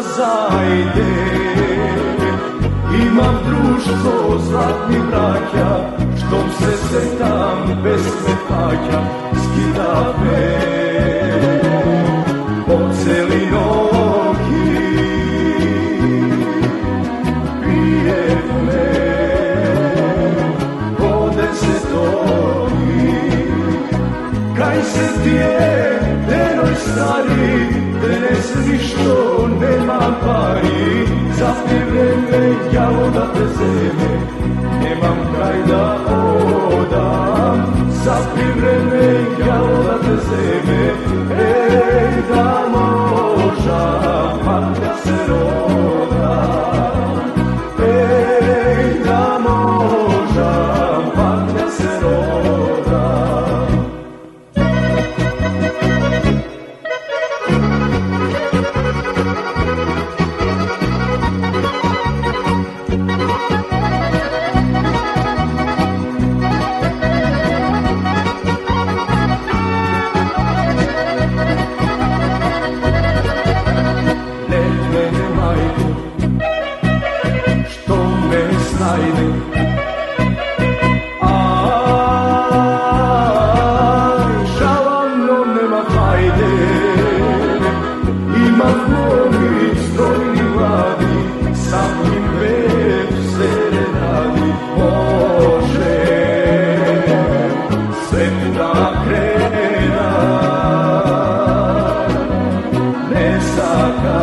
zajde. Imam društvo zlatnih braća, štom se sretam bez smetaka, skida me po celi nogi, pije me, vode se topi. Kaj se ti je, denoj stari, danes ništo nema pari, zapne vreme, jalo da te zeme, nemam kraj da odam. Zapne vreme, jalo da te zeme, ej da možam, pak da se rodam. Ej da možam, pak da se rodam. Saka